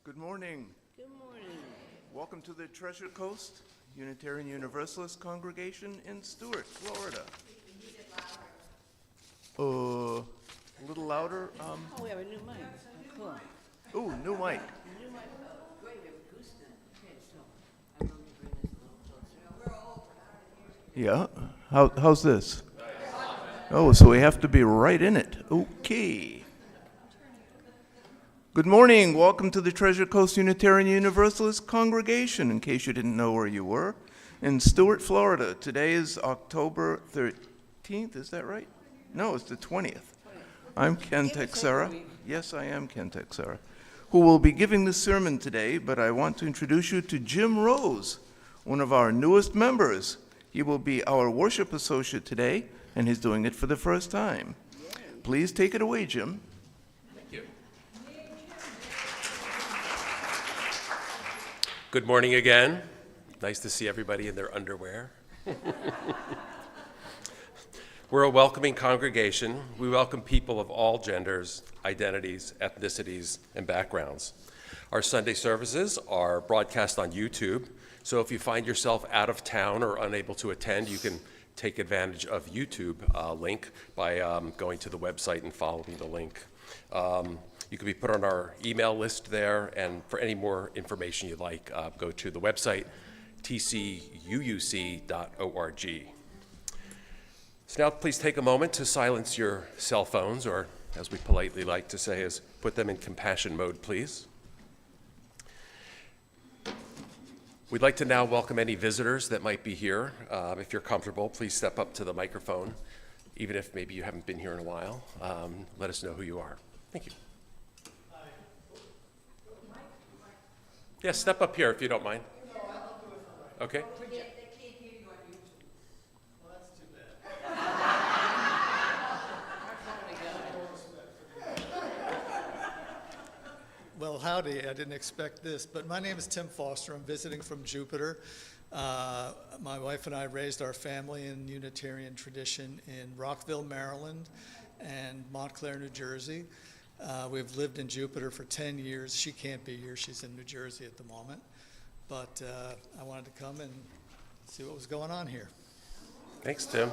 Good morning. Good morning. Welcome to the Treasure Coast Unitarian Universalist Congregation in Stuart, Florida. A little louder. Oh, we have a new mic. Oh, cool. Ooh, new mic. New mic. Great, we have a goose then. Okay, so I'm going to bring this a little closer. Yeah. How's this? Oh, so we have to be right in it. Okay. Good morning. Welcome to the Treasure Coast Unitarian Universalist Congregation, in case you didn't know where you were, in Stuart, Florida. Today is October 13th, is that right? No, it's the 20th. I'm Ken Teixeira. Yes, I am Ken Teixeira, who will be giving the sermon today, but I want to introduce you to Jim Rose, one of our newest members. He will be our worship associate today, and he's doing it for the first time. Please take it away, Jim. Thank you. Good morning again. Nice to see everybody in their underwear. We're a welcoming congregation. We welcome people of all genders, identities, ethnicities, and backgrounds. Our Sunday services are broadcast on YouTube, so if you find yourself out of town or unable to attend, you can take advantage of YouTube link by going to the website and following the link. You can be put on our email list there, and for any more information you'd like, go to the website, tcuuc.org. So now please take a moment to silence your cell phones, or as we politely like to say is, put them in compassion mode, please. We'd like to now welcome any visitors that might be here. If you're comfortable, please step up to the microphone, even if maybe you haven't been here in a while. Let us know who you are. Thank you. Yes, step up here if you don't mind. Okay. Well, howdy. I didn't expect this, but my name is Tim Foster. I'm visiting from Jupiter. My wife and I raised our family in Unitarian tradition in Rockville, Maryland, and Montclair, New Jersey. We've lived in Jupiter for 10 years. She can't be here. She's in New Jersey at the moment. But I wanted to come and see what was going on here. Thanks, Tim.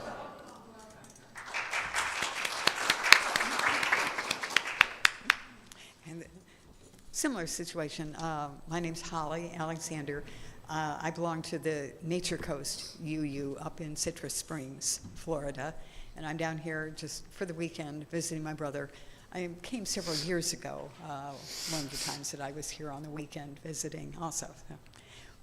And similar situation. My name's Holly Alexander. I belong to the Nature Coast UU up in Citrus Springs, Florida, and I'm down here just for the weekend visiting my brother. I came several years ago, one of the times that I was here on the weekend visiting also.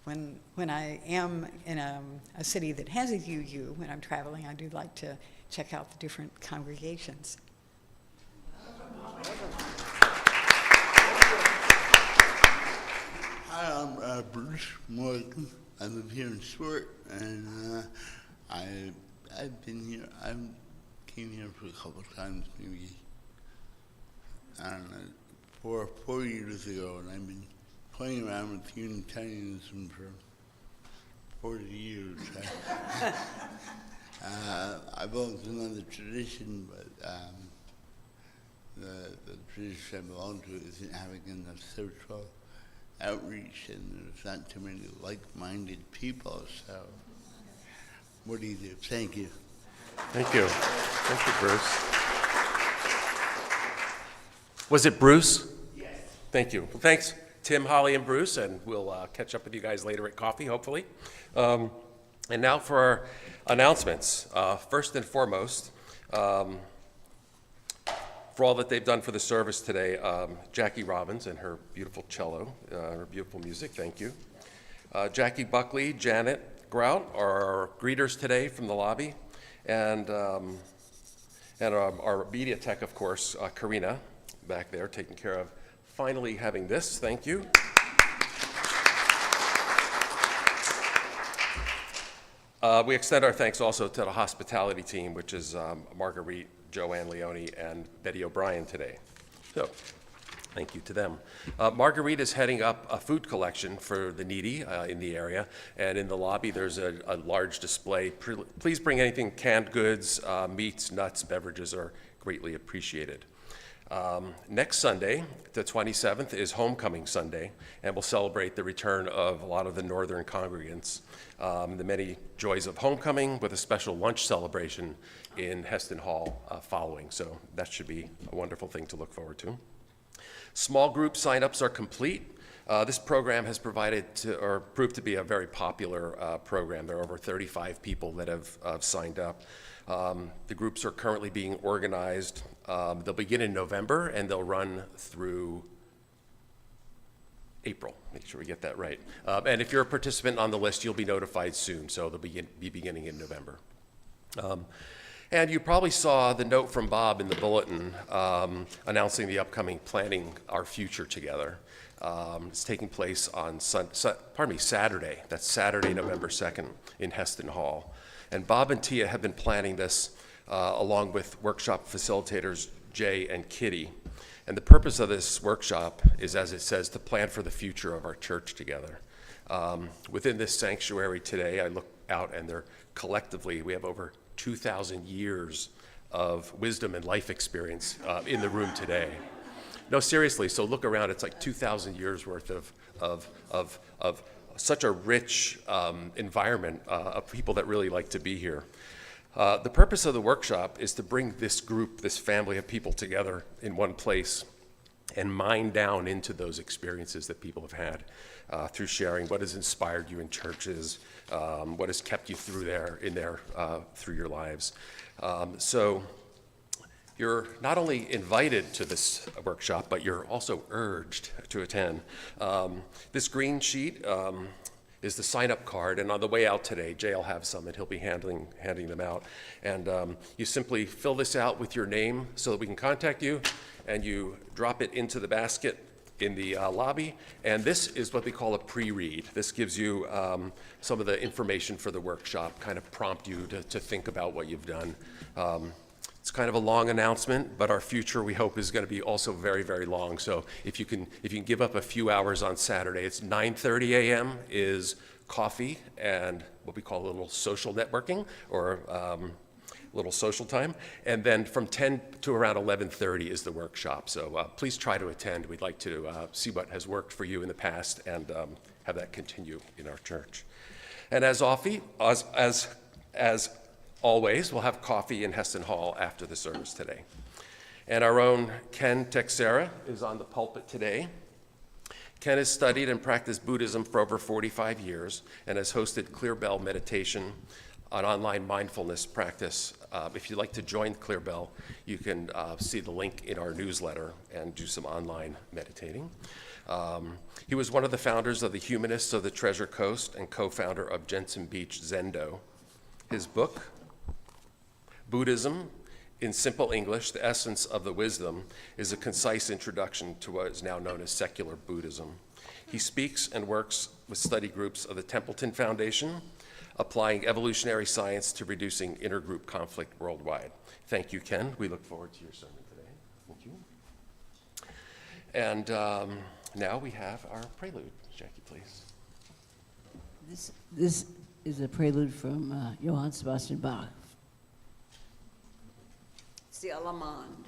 When I am in a city that has a UU, when I'm traveling, I do like to check out the different congregations. Hi, I'm Bruce Morgan. I live here in Stuart, and I've been here. I came here for a couple of times, maybe I don't know, four years ago, and I've been playing around with Unitarianism for 40 years. I belong to another tradition, but the tradition I belong to isn't having enough social outreach, and there's not too many like-minded people, so what do you do? Thank you. Thank you. Thank you, Bruce. Was it Bruce? Yes. Thank you. Well, thanks, Tim, Holly, and Bruce, and we'll catch up with you guys later at coffee, hopefully. And now for our announcements. First and foremost, for all that they've done for the service today, Jackie Robbins and her beautiful cello, her beautiful music, thank you. Jackie Buckley, Janet Grout are our greeters today from the lobby, and our media tech, of course, Karina, back there taking care of finally having this, thank you. We extend our thanks also to the hospitality team, which is Marguerite, Joanne Leone, and Betty O'Brien today. So, thank you to them. Marguerite is heading up a food collection for the needy in the area, and in the lobby there's a large display. Please bring anything, canned goods, meats, nuts, beverages are greatly appreciated. Next Sunday, the 27th, is Homecoming Sunday, and we'll celebrate the return of a lot of the northern congregants, the many joys of homecoming, with a special lunch celebration in Heston Hall following. So that should be a wonderful thing to look forward to. Small group signups are complete. This program has proved to be a very popular program. There are over 35 people that have signed up. The groups are currently being organized. They'll begin in November and they'll run through April. Make sure we get that right. And if you're a participant on the list, you'll be notified soon, so they'll be beginning in November. And you probably saw the note from Bob in the bulletin announcing the upcoming Planning Our Future Together. It's taking place on Saturday. That's Saturday, November 2nd in Heston Hall. And Bob and Tia have been planning this along with workshop facilitators Jay and Kitty. And the purpose of this workshop is, as it says, to plan for the future of our church together. Within this sanctuary today, I look out and collectively, we have over 2,000 years of wisdom and life experience in the room today. No, seriously, so look around, it's like 2,000 years worth of such a rich environment of people that really like to be here. The purpose of the workshop is to bring this group, this family of people together in one place and mine down into those experiences that people have had through sharing what has inspired you in churches, what has kept you through through your lives. So you're not only invited to this workshop, but you're also urged to attend. This green sheet is the sign-up card, and on the way out today, Jay will have some, and he'll be handing them out. And you simply fill this out with your name so that we can contact you, and you drop it into the basket in the lobby. And this is what we call a pre-read. This gives you some of the information for the workshop, kind of prompt you to think about what you've done. It's kind of a long announcement, but our future, we hope, is going to be also very, very long. So if you can give up a few hours on Saturday, it's 9:30 a.m. is coffee and what we call a little social networking, or a little social time. And then from 10 to around 11:30 is the workshop. So please try to attend. We'd like to see what has worked for you in the past and have that continue in our church. And as always, we'll have coffee in Heston Hall after the service today. And our own Ken Teixeira is on the pulpit today. Ken has studied and practiced Buddhism for over 45 years and has hosted Clear Bell Meditation, an online mindfulness practice. If you'd like to join Clear Bell, you can see the link in our newsletter and do some online meditating. He was one of the founders of the Humanists of the Treasure Coast and co-founder of Jensen Beach Zendo. His book, Buddhism in Simple English, The Essence of the Wisdom, is a concise introduction to what is now known as secular Buddhism. He speaks and works with study groups of the Templeton Foundation, applying evolutionary science to reducing intergroup conflict worldwide. Thank you, Ken. We look forward to your sermon today. Thank you. And now we have our prelude. Jackie, please. This is a prelude from Johann Sebastian Bach. It's the Allemande.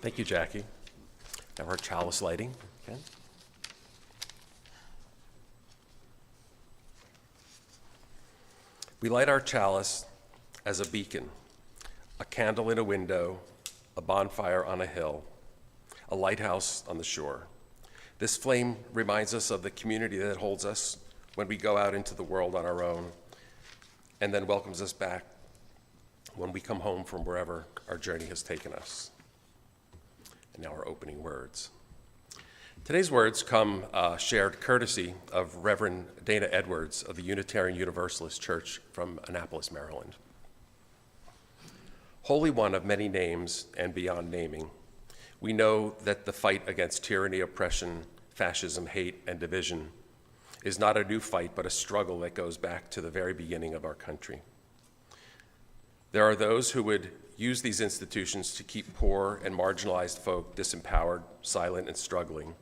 Thank you, Jackie. Now our chalice lighting. Okay. We light our chalice as a beacon, a candle in a window, a bonfire on a hill, a lighthouse on the shore. This flame reminds us of the community that holds us when we go out into the world on our own, and then welcomes us back when we come home from wherever our journey has taken us. And now our opening words. Today's words come shared courtesy of Reverend Dana Edwards of the Unitarian Universalist Church from Annapolis, Maryland. Holy One of many names and beyond naming, we know that the fight against tyranny, oppression, fascism, hate, and division is not a new fight, but a struggle that goes back to the very beginning of our country. There are those who would use these institutions to keep poor and marginalized folk disempowered, silent, and struggling.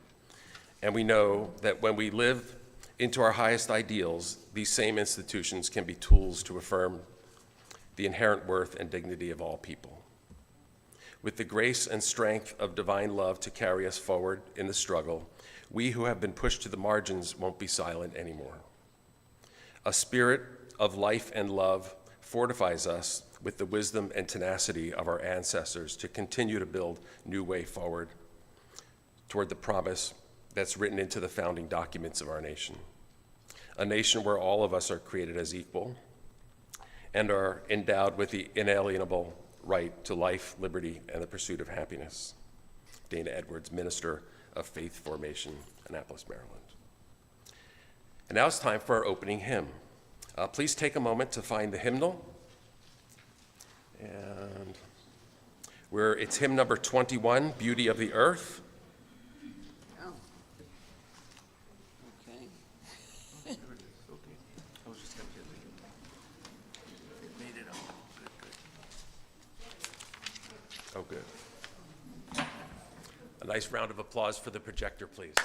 And we know that when we live into our highest ideals, these same institutions can be tools to affirm the inherent worth and dignity of all people. With the grace and strength of divine love to carry us forward in the struggle, we who have been pushed to the margins won't be silent anymore. A spirit of life and love fortifies us with the wisdom and tenacity of our ancestors to continue to build new way forward toward the promise that's written into the founding documents of our nation. A nation where all of us are created as equal and are endowed with the inalienable right to life, liberty, and the pursuit of happiness. Dana Edwards, Minister of Faith Formation, Annapolis, Maryland. And now it's time for our opening hymn. Please take a moment to find the hymnal. And it's hymn number 21, Beauty of the Earth. Oh. Okay. Okay. I was just going to get it. Made it up. Good. Oh, good. A nice round of applause for the projector, please.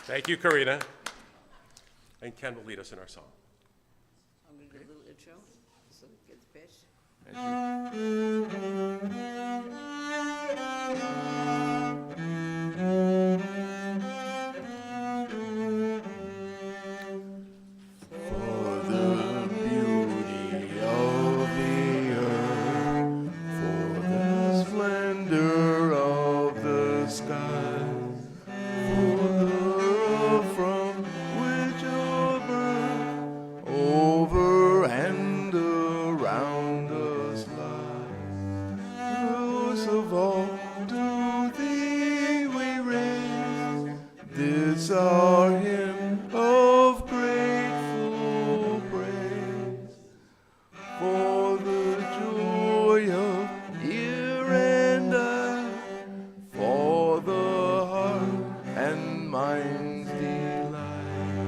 Thank you, Karina. And Ken will lead us in our song. I'm going to do a little intro so it gets pitched. For the beauty of the earth, for the splendor of the sky, for the earth from which our birth over and around us lies. Most of all, to thee we raise this our hymn of grateful praise. For the joy of ear and eye, for the heart and mind's delight,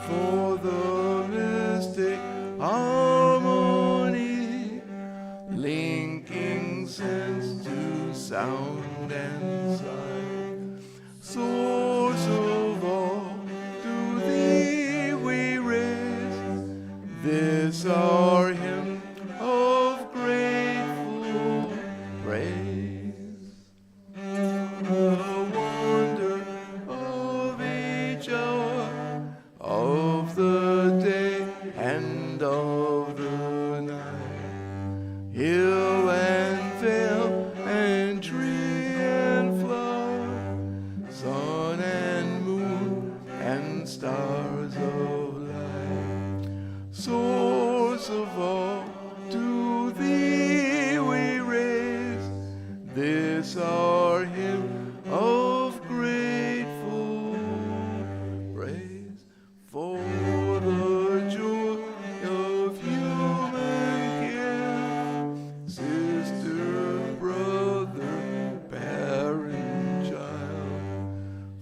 for the mystic harmony, linking sense to sound and sight. Source of all, to thee we raise this our hymn of grateful praise. The wonder of each hour, of the day and of the night, hill and vale and tree and flower, sun and moon and stars of light. Source of all, to thee we raise this our hymn of grateful praise. For the joy of human kin, sister, brother, parent, child,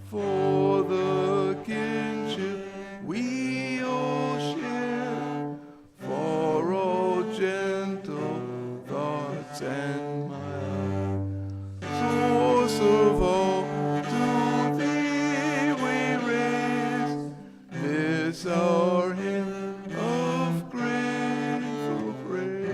for the kinship we all share, for all gentle thoughts and mild. Source of all, to thee we raise this our hymn of grateful praise.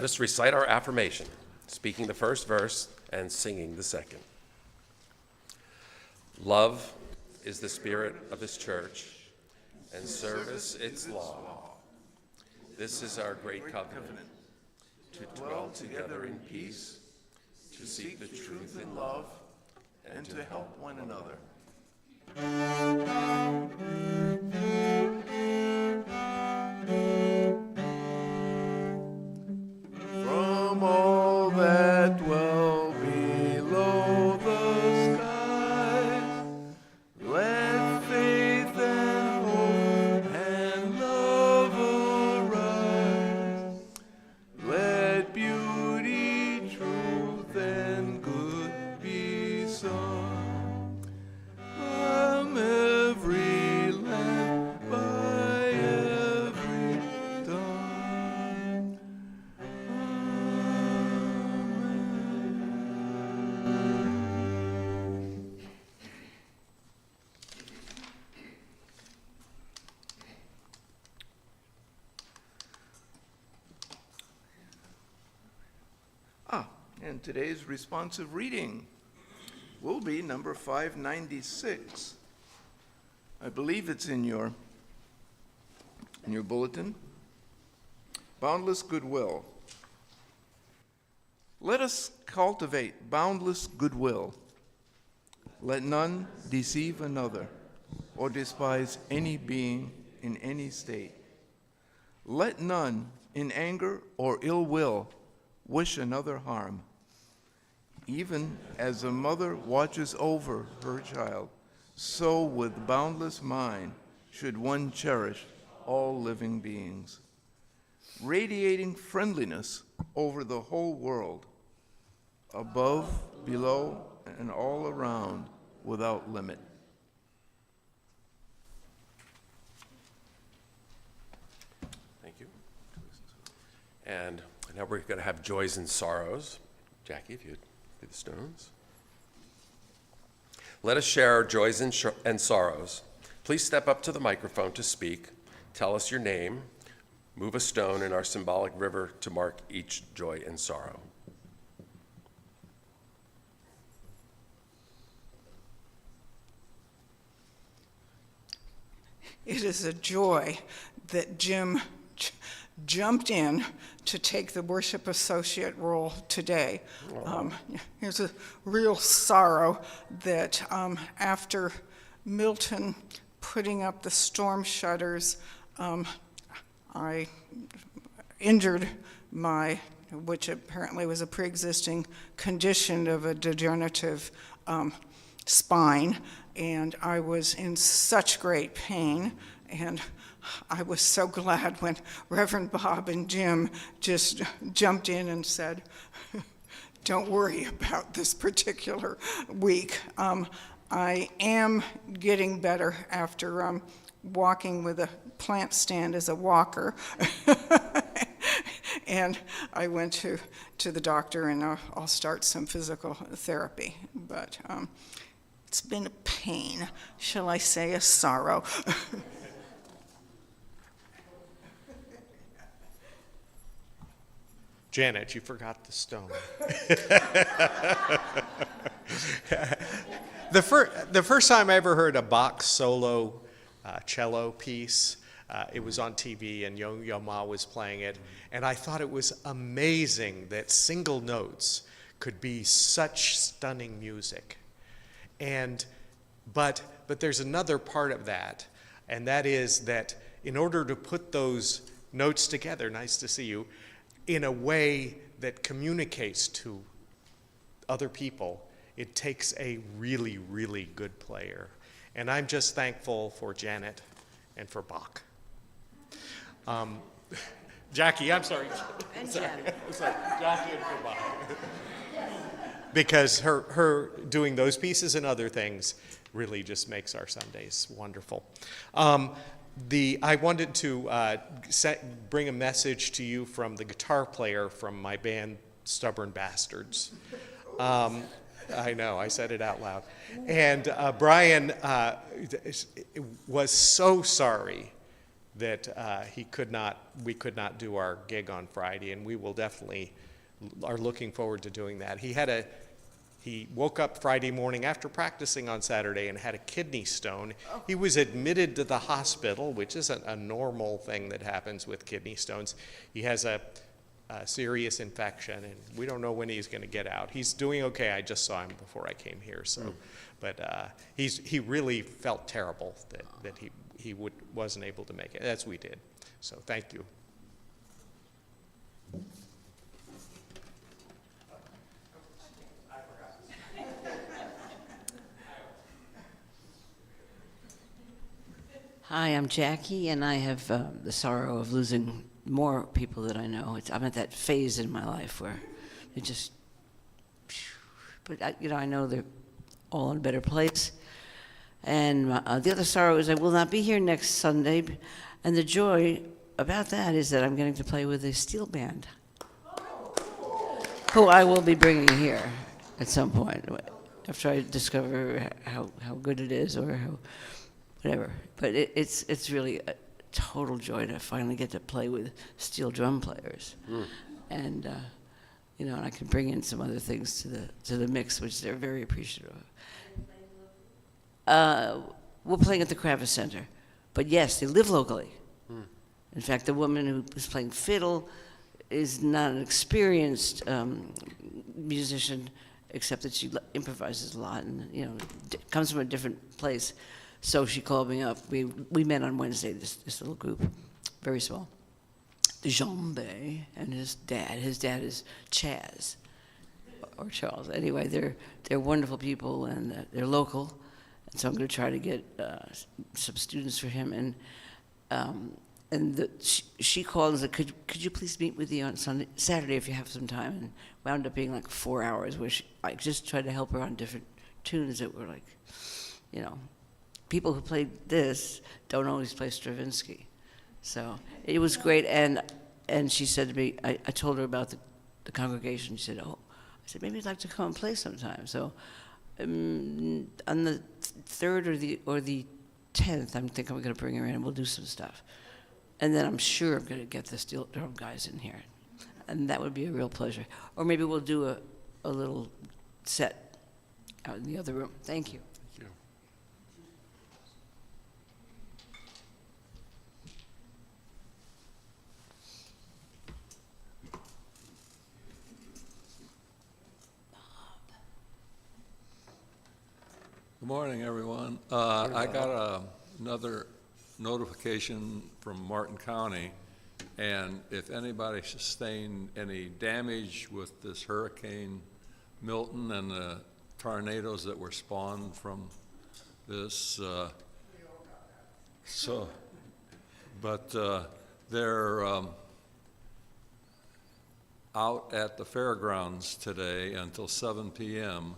us recite our affirmation, speaking the first verse and singing the second. Love is the spirit of this church, and service its law. This is our great covenant, to dwell together in peace, to seek the truth in love, and to help one another. From all that dwell below the skies, let faith and hope and love arise. Let beauty, truth, and good be sung from every land, by every tongue. And today's responsive reading will be number 596. I believe it's in your bulletin. Boundless goodwill. Let us cultivate boundless goodwill. Let none deceive another or despise any being in any state. Let none in anger or ill will wish another harm. Even as a mother watches over her child, so with boundless mind should one cherish all living beings, radiating friendliness over the whole world, above, below, and all around, without limit. Thank you. And now we're going to have joys and sorrows. Jackie, if you'd do the stones. Let us share our joys and sorrows. Please step up to the microphone to speak. Tell us your name. Move a stone in our symbolic river to mark each joy and sorrow. It is a joy that Jim jumped in to take the worship associate role today. Here's a real sorrow that after Milton putting up the storm shutters, I injured which apparently was a pre-existing condition of a degenerative spine, and I was in such great pain, and I was so glad when Reverend Bob and Jim just jumped in and said, don't worry about this particular week. I am getting better after walking with a plant stand as a walker. And I went to the doctor, and I'll start some physical therapy. But it's been a pain, shall I say a sorrow. Janet, you forgot the stone. The first time I ever heard a Bach solo cello piece, it was on TV, and Yo-Yo Ma was playing it, and I thought it was amazing that single notes could be such stunning music. But there's another part of that, and that is that in order to put those notes together, nice to see you, in a way that communicates to other people, it takes a really, really good player. And I'm just thankful for Janet and for Bach. Jackie, I'm sorry. And Janet. Sorry, Jackie and for Bach. Because her doing those pieces and other things really just makes our Sundays wonderful. I wanted to bring a message to you from the guitar player from my band, Stubborn Bastards. I know, I said it out loud. And Brian was so sorry that we could not do our gig on Friday, and we will definitely are looking forward to doing that. He woke up Friday morning after practicing on Saturday and had a kidney stone. He was admitted to the hospital, which isn't a normal thing that happens with kidney stones. He has a serious infection, and we don't know when he's going to get out. He's doing okay. I just saw him before I came here, so. But he really felt terrible that he wasn't able to make it, as we did. So thank you. Hi, I'm Jackie, and I have the sorrow of losing more people that I know. I'm at that phase in my life where it just, but I know they're all in a better place. And the other sorrow is I will not be here next Sunday, and the joy about that is that I'm getting to play with a steel band, who I will be bringing here at some point after I discover how good it is or how whatever. But it's really a total joy to finally get to play with steel drum players, and and I can bring in some other things to the mix, which they're very appreciative of. We're playing at the Kravis Center, but yes, they live locally. In fact, the woman who was playing fiddle is not an experienced musician, except that she improvises a lot and comes from a different place. So she called me up. We met on Wednesday, this little group, very small. Jean Bay and his dad. His dad is Chaz, or Charles. Anyway, they're wonderful people, and they're local. And so I'm going to try to get some students for him. And she called and said, could you please meet with you on Saturday if you have some time? And wound up being like 4 hours, where I just tried to help her on different tunes that were like, people who played this don't always play Stravinsky. So it was great. And she said to me, I told her about the congregation. She said, I said, maybe you'd like to come and play sometime. So on the 3rd or the 10th, I think I'm going to bring her in and we'll do some stuff. And then I'm sure I'm going to get the steel drum guys in here. And that would be a real pleasure. Or maybe we'll do a little set out in the other room. Thank you. Thank you. Good morning, everyone. I got another notification from Martin County, and if anybody sustained any damage with this Hurricane Milton and the tornadoes that were spawned from this, they're out at the fairgrounds today until 7 p.m.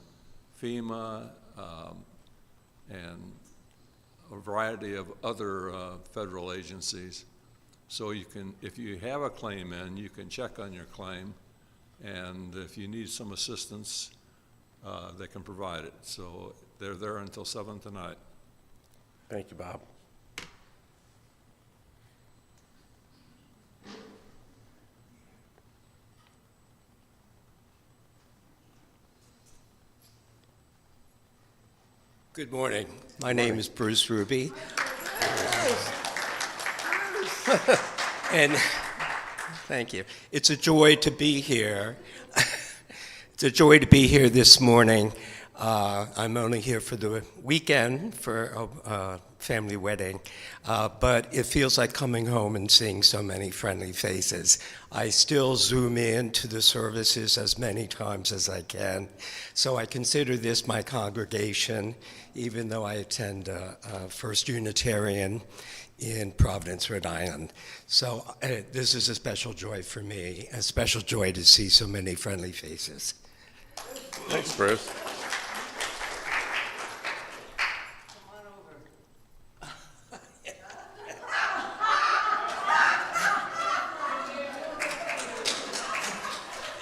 FEMA and a variety of other federal agencies. So you can, if you have a claim in, you can check on your claim, and if you need some assistance, they can provide it. So they're there until 7 tonight. Thank you, Bob. Good morning. My name is Bruce Ruby. And thank you. It's a joy to be here. It's a joy to be here this morning. I'm only here for the weekend for a family wedding, but it feels like coming home and seeing so many friendly faces. I still zoom in to the services as many times as I can, so I consider this my congregation, even though I attend First Unitarian in Providence, Rhode Island. So this is a special joy for me, a special joy to see so many friendly faces. Thanks, Bruce.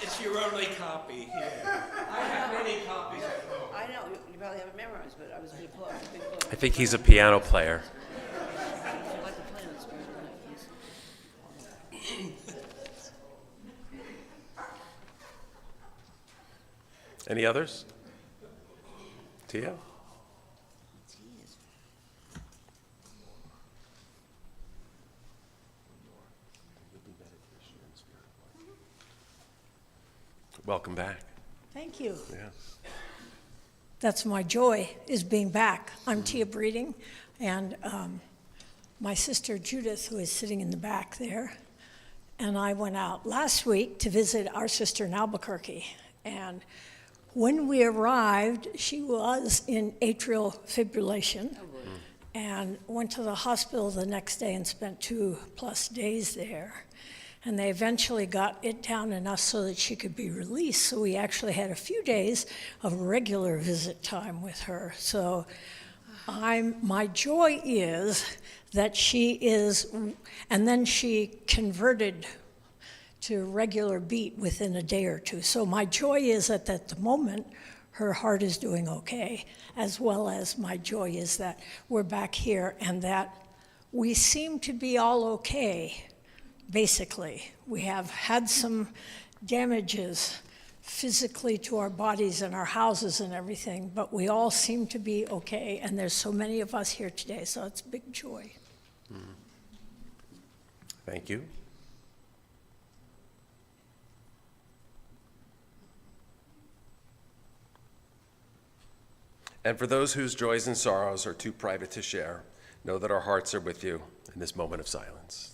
It's your only copy here. I have many copies at home. I know, you probably have it memorized, but I was going to pull out a big book. I think he's a piano player. I'd like to play on this part. Any others? Tia? Welcome back. Thank you. Yeah. That's my joy, is being back. I'm Tia Breeding, and my sister Judith, who is sitting in the back there, and I went out last week to visit our sister in Albuquerque. And when we arrived, she was in atrial fibrillation and went to the hospital the next day and spent 2+ days there. And they eventually got it down enough so that she could be released. So we actually had a few days of regular visit time with her. So my joy is that she is, and then she converted to regular beat within a day or two. So my joy is that at the moment, her heart is doing okay, as well as my joy is that we're back here and that we seem to be all okay. Basically, we have had some damages physically to our bodies and our houses and everything, but we all seem to be okay, and there's so many of us here today, so it's a big joy. Thank you. And for those whose joys and sorrows are too private to share, know that our hearts are with you in this moment of silence.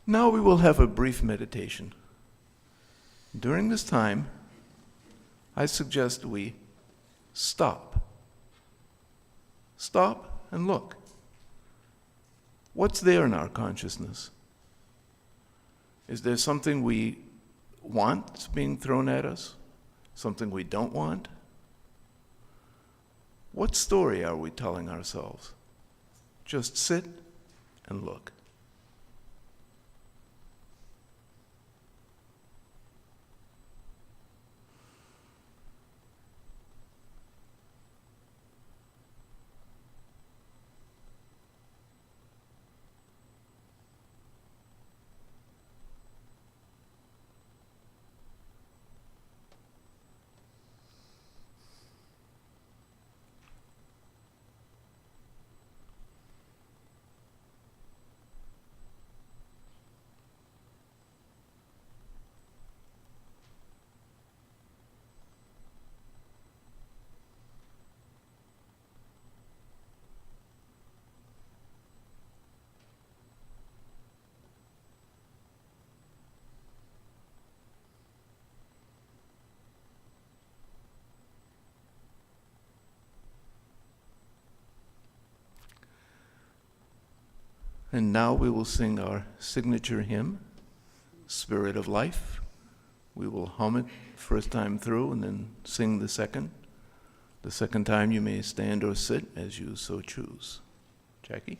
Now we will have a brief meditation. During this time, I suggest we stop. Stop and look. What's there in our consciousness? Is there something we want being thrown at us? Something we don't want? What story are we telling ourselves? Just sit and look. And now we will sing our signature hymn, Spirit of Life. We will hum it first time through and then sing the second. The second time you may stand or sit as you so choose. Jackie?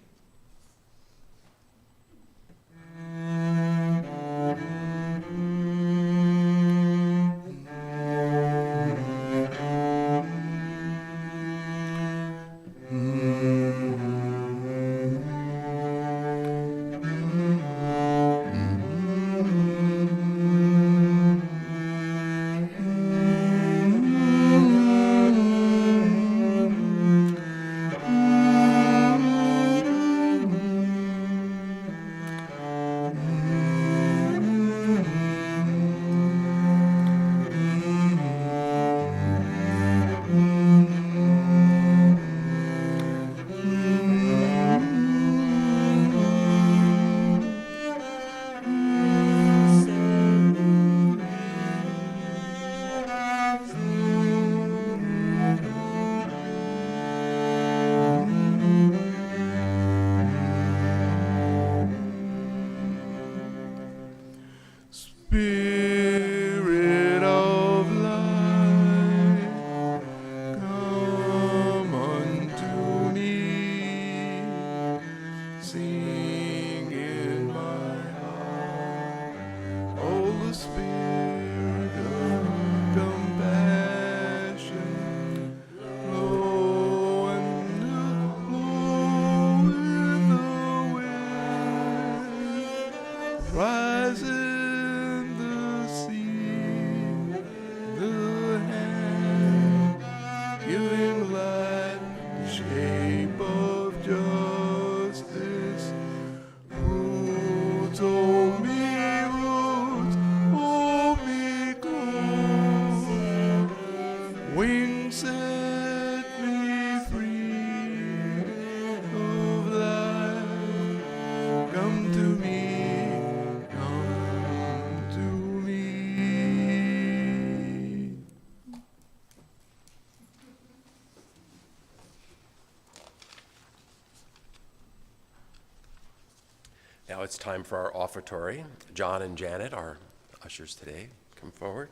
Spirit of life, come unto me. Sing in my heart, oh, the spirit of compassion, flow and Now it's time for our offertory. John and Janet, our ushers today, come forward.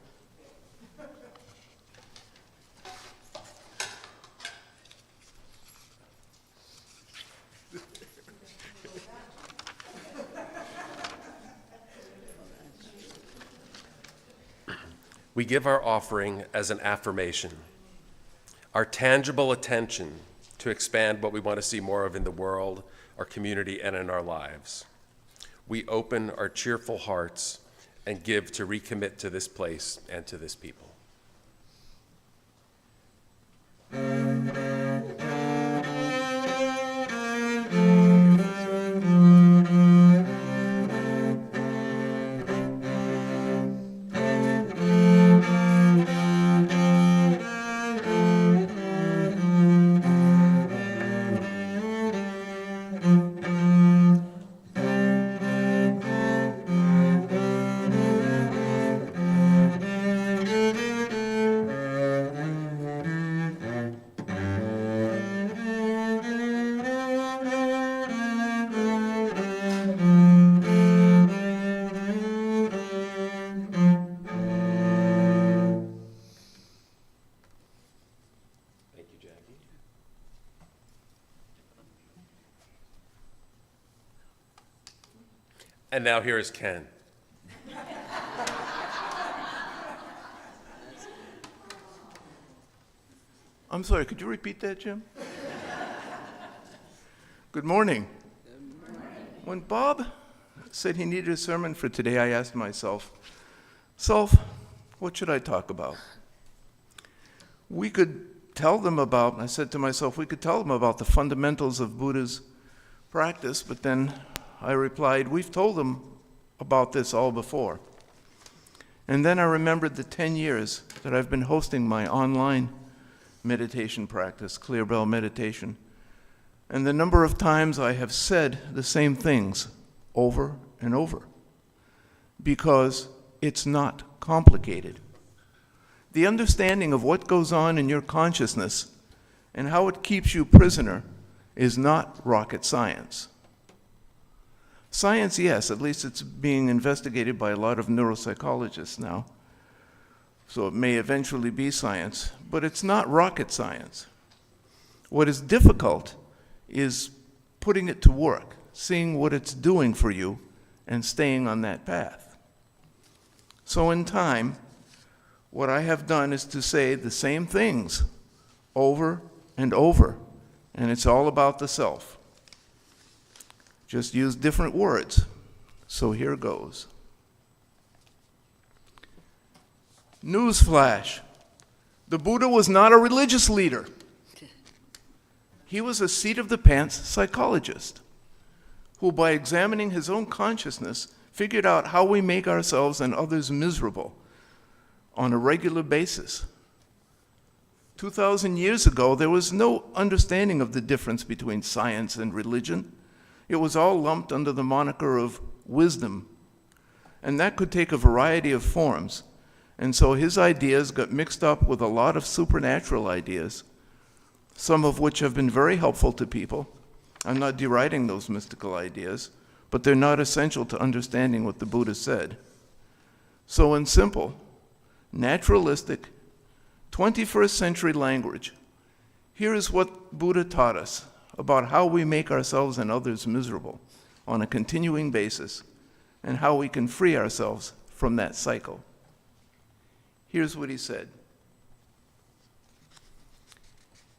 We give our offering as an affirmation, our tangible attention to expand what we want to see more of in the world, our community, and in our lives. We open our cheerful hearts and give to recommit to this place and to this people. Thank you, Jackie. And now here is Ken. I'm sorry, could you repeat that, Jim? Good morning. When Bob said he needed a sermon for today, I asked myself, Self, what should I talk about? We could tell them about, I said to myself, we could tell them about the fundamentals of Buddha's practice, but then I replied, we've told them about this all before. And then I remembered the 10 years that I've been hosting my online meditation practice, Clear Bell Meditation, and the number of times I have said the same things over and over, because it's not complicated. The understanding of what goes on in your consciousness and how it keeps you prisoner is not rocket science. Science, yes, at least it's being investigated by a lot of neuropsychologists now, so it may eventually be science, but it's not rocket science. What is difficult is putting it to work, seeing what it's doing for you, and staying on that path. So in time, what I have done is to say the same things over and over, and it's all about the self. Just use different words. So here goes. Newsflash. The Buddha was not a religious leader. He was a seat-of-the-pants psychologist who, by examining his own consciousness, figured out how we make ourselves and others miserable on a regular basis. 2,000 years ago, there was no understanding of the difference between science and religion. It was all lumped under the moniker of wisdom, and that could take a variety of forms. And so his ideas got mixed up with a lot of supernatural ideas, some of which have been very helpful to people. I'm not deriding those mystical ideas, but they're not essential to understanding what the Buddha said. So in simple, naturalistic, 21st century language, here is what Buddha taught us about how we make ourselves and others miserable on a continuing basis, and how we can free ourselves from that cycle. Here's what he said.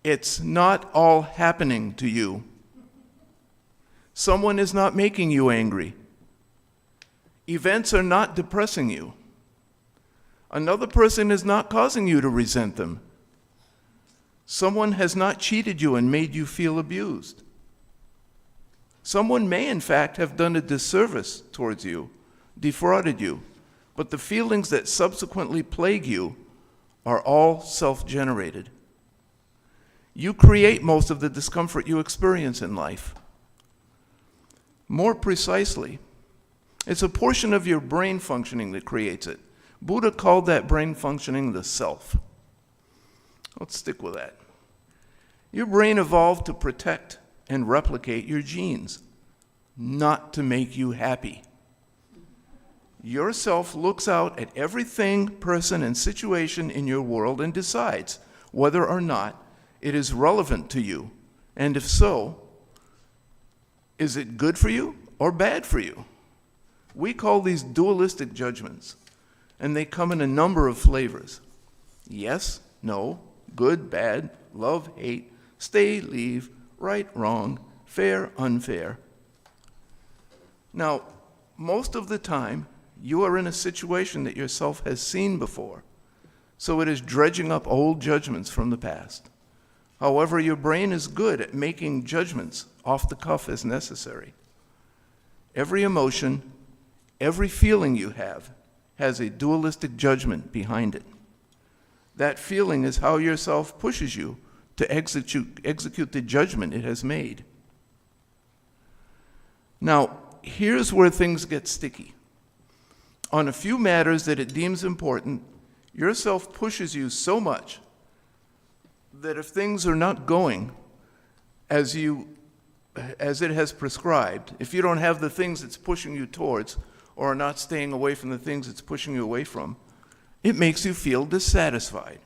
It's not all happening to you. Someone is not making you angry. Events are not depressing you. Another person is not causing you to resent them. Someone has not cheated you and made you feel abused. Someone may, in fact, have done a disservice towards you, defrauded you, but the feelings that subsequently plague you are all self-generated. You create most of the discomfort you experience in life. More precisely, it's a portion of your brain functioning that creates it. Buddha called that brain functioning the self. Let's stick with that. Your brain evolved to protect and replicate your genes. not to make you happy. Yourself looks out at everything, person, and situation in your world and decides whether or not it is relevant to you. And if so, is it good for you or bad for you? We call these dualistic judgments, and they come in a number of flavors. Yes, no, good, bad, love, hate, stay, leave, right, wrong, fair, unfair. Now, most of the time, you are in a situation that yourself has seen before, so it is dredging up old judgments from the past. However, your brain is good at making judgments off the cuff as necessary. Every emotion, every feeling you have has a dualistic judgment behind it. That feeling is how yourself pushes you to execute the judgment it has made. Now, here's where things get sticky. On a few matters that it deems important, yourself pushes you so much that if things are not going as it has prescribed, if you don't have the things it's pushing you towards or are not staying away from the things it's pushing you away from, it makes you feel dissatisfied.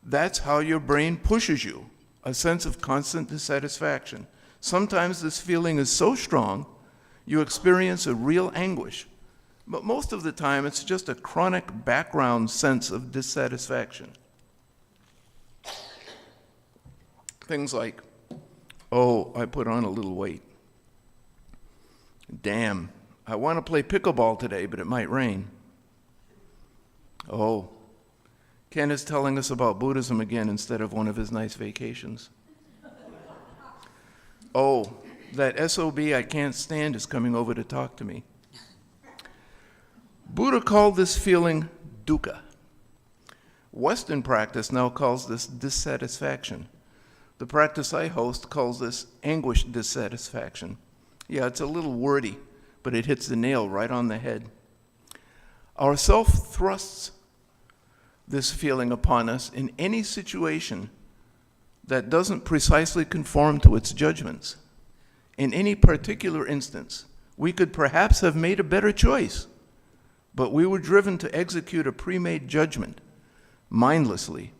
That's how your brain pushes you, a sense of constant dissatisfaction. Sometimes this feeling is so strong, you experience a real anguish. But most of the time, it's just a chronic background sense of dissatisfaction. Things like, oh, I put on a little weight. Damn, I want to play pickleball today, but it might rain. Oh, Ken is telling us about Buddhism again instead of one of his nice vacations. Oh, that SOB I can't stand is coming over to talk to me. Buddha called this feeling dukkha. Western practice now calls this dissatisfaction. The practice I host calls this anguish dissatisfaction. Yeah, it's a little wordy, but it hits the nail right on the head. Our self thrusts this feeling upon us in any situation that doesn't precisely conform to its judgments. In any particular instance, we could perhaps have made a better choice, but we were driven to execute a pre-made judgment mindlessly.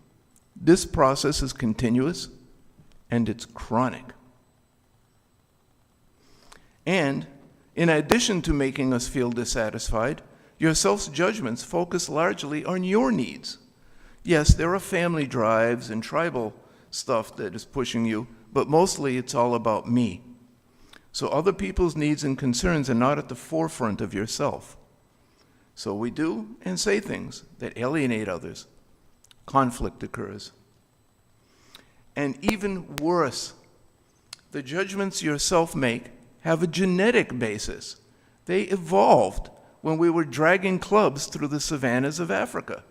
This process is continuous and it's chronic. And in addition to making us feel dissatisfied, your self's judgments focus largely on your needs. Yes, there are family drives and tribal stuff that is pushing you, but mostly it's all about me. So other people's needs and concerns are not at the forefront of yourself. So we do and say things that alienate others. Conflict occurs. And even worse, the judgments yourself make have a genetic basis. They evolved when we were dragging clubs through the savannas of Africa.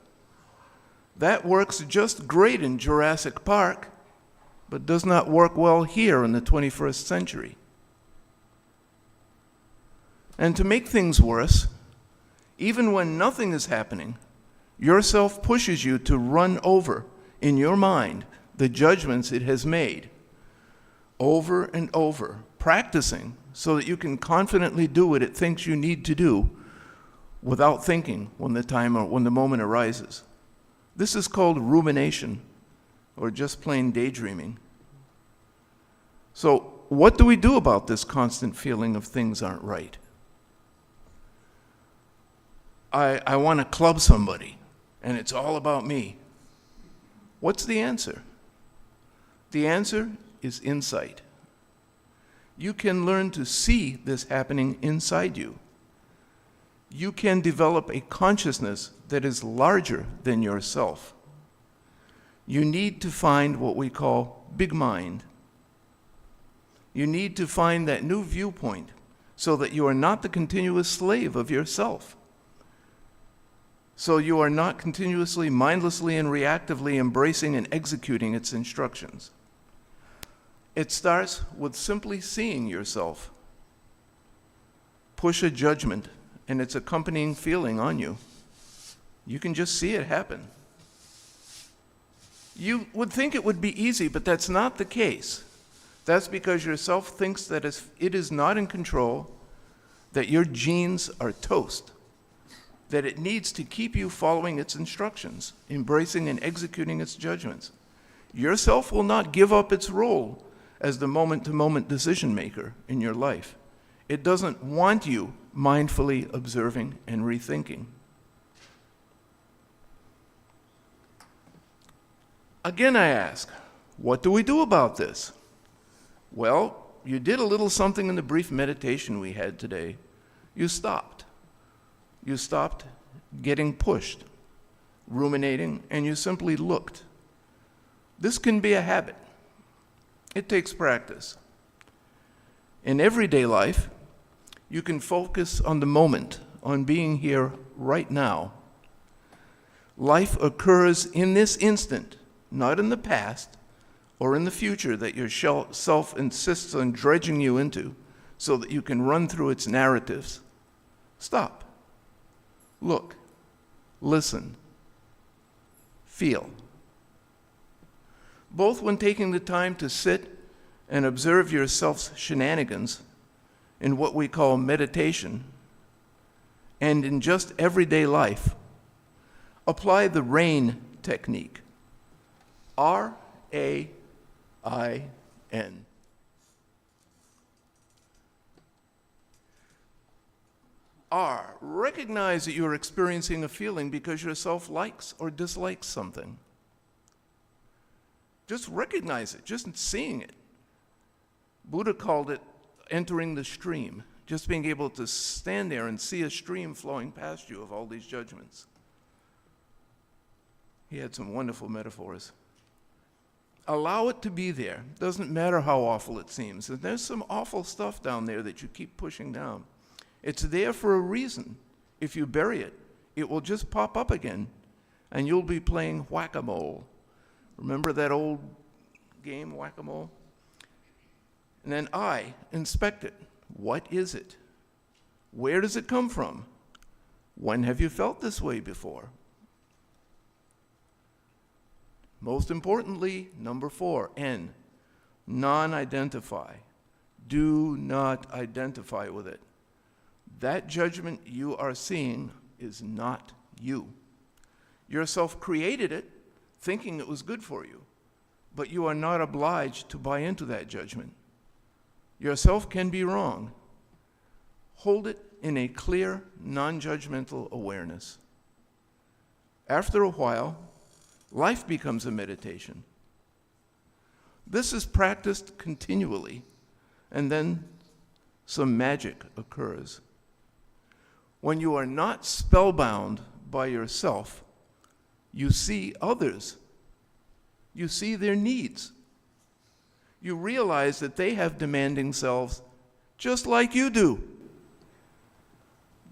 That works just great in Jurassic Park, but does not work well here in the 21st century. And to make things worse, even when nothing is happening, yourself pushes you to run over, in your mind, the judgments it has made, over and over, practicing so that you can confidently do what it thinks you need to do without thinking when the moment arises. This is called rumination, or just plain daydreaming. So what do we do about this constant feeling of things aren't right? I want to club somebody, and it's all about me. What's the answer? The answer is insight. You can learn to see this happening inside you. You can develop a consciousness that is larger than yourself. You need to find what we call big mind. You need to find that new viewpoint so that you are not the continuous slave of yourself. So you are not continuously, mindlessly, and reactively embracing and executing its instructions. It starts with simply seeing yourself. Push a judgment and its accompanying feeling on you. You can just see it happen. You would think it would be easy, but that's not the case. That's because your self thinks that it is not in control, that your genes are toast, that it needs to keep you following its instructions, embracing and executing its judgments. Your self will not give up its role as the moment-to-moment decision maker in your life. It doesn't want you mindfully observing and rethinking. Again, I ask, what do we do about this? Well, you did a little something in the brief meditation we had today. You stopped. You stopped getting pushed, ruminating, and you simply looked. This can be a habit. It takes practice. In everyday life, you can focus on the moment, on being here right now. Life occurs in this instant, not in the past or in the future that your self insists on dredging you into so that you can run through its narratives. Stop. Look. Listen. Feel. Both when taking the time to sit and observe your self's shenanigans in what we call meditation, and in just everyday life, apply the RAIN technique. R-A-I-N. R, recognize that you are experiencing a feeling because your self likes or dislikes something. Just recognize it, just seeing it. Buddha called it entering the stream, just being able to stand there and see a stream flowing past you of all these judgments. He had some wonderful metaphors. Allow it to be there. Doesn't matter how awful it seems. And there's some awful stuff down there that you keep pushing down. It's there for a reason. If you bury it, it will just pop up again, and you'll be playing whack-a-mole. Remember that old game, whack-a-mole? And then I inspect it. What is it? Where does it come from? When have you felt this way before? Most importantly, number 4, N, non-identify. Do not identify with it. That judgment you are seeing is not you. Your self created it, thinking it was good for you, but you are not obliged to buy into that judgment. Yourself can be wrong. Hold it in a clear, non-judgmental awareness. After a while, life becomes a meditation. This is practiced continually, and then some magic occurs. When you are not spellbound by yourself, you see others. You see their needs. You realize that they have demanding selves just like you do.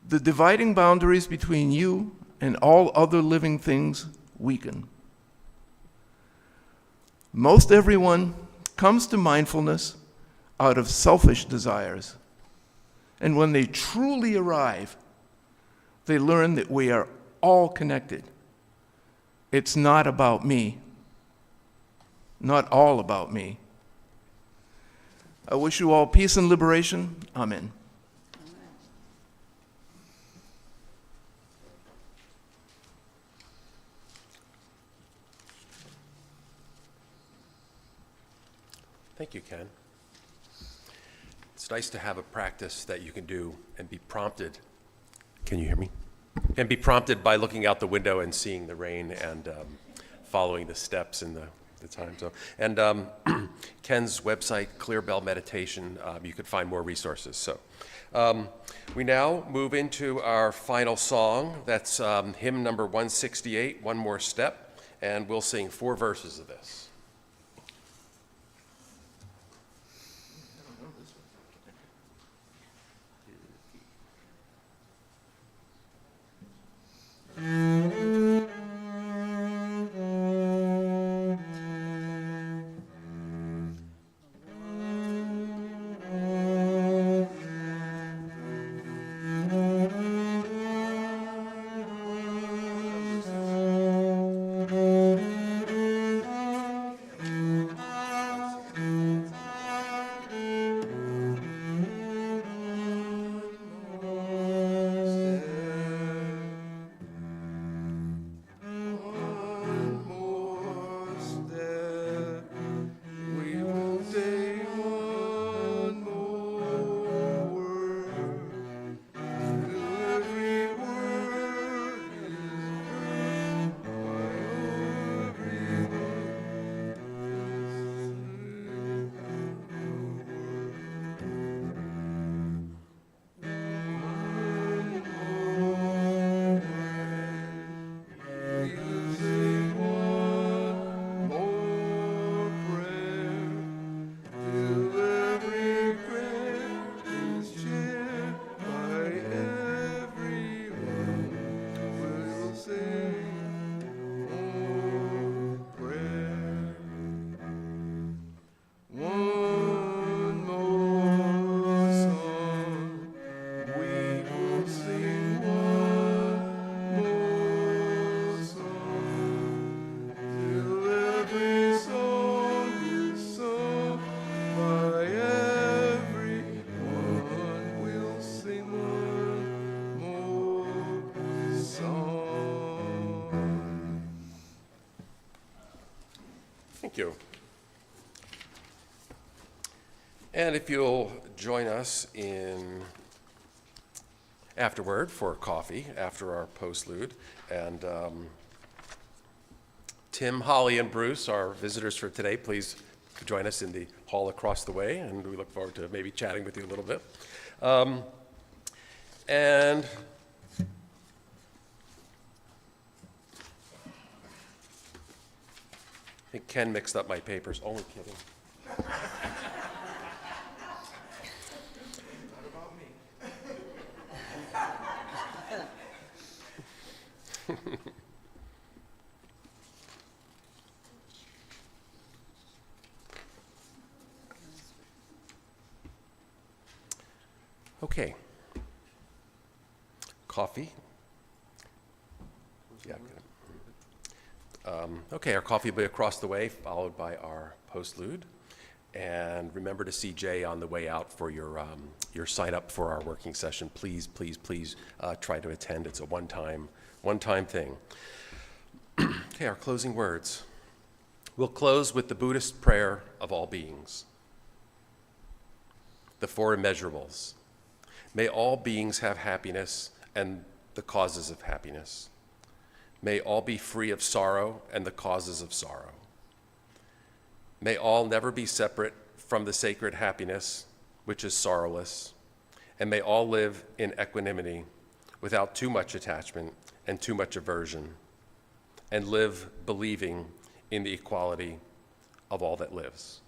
The dividing boundaries between you and all other living things weaken. Most everyone comes to mindfulness out of selfish desires. And when they truly arrive, they learn that we are all connected. It's not about me. Not all about me. I wish you all peace and liberation. Amen. Thank you, Ken. It's nice to have a practice that you can do and be prompted. Can you hear me? And be prompted by looking out the window and seeing the rain and following the steps in the time zone. And Ken's website, Clearbell Meditation, you could find more resources. So we now move into our final song. That's hymn number 168, One More Step, and we'll sing 4 verses of this. Thank you. And if you'll join us afterward for coffee after our postlude. And Tim, Holly, and Bruce, our visitors for today, please join us in the hall across the way, and we look forward to maybe chatting with you a little bit. And I think Ken mixed up my papers. Only kidding. Okay. Coffee. Yeah. Okay, our coffee will be across the way, followed by our postlude. And remember to see Jay on the way out for your sign up for our working session. Please, please, please try to attend. It's a one-time thing. Okay, our closing words. We'll close with the Buddhist prayer of all beings. The four immeasurables. May all beings have happiness and the causes of happiness. May all be free of sorrow and the causes of sorrow. May all never be separate from the sacred happiness, which is sorrowless. And may all live in equanimity without too much attachment and too much aversion, and live believing in the equality of all that lives.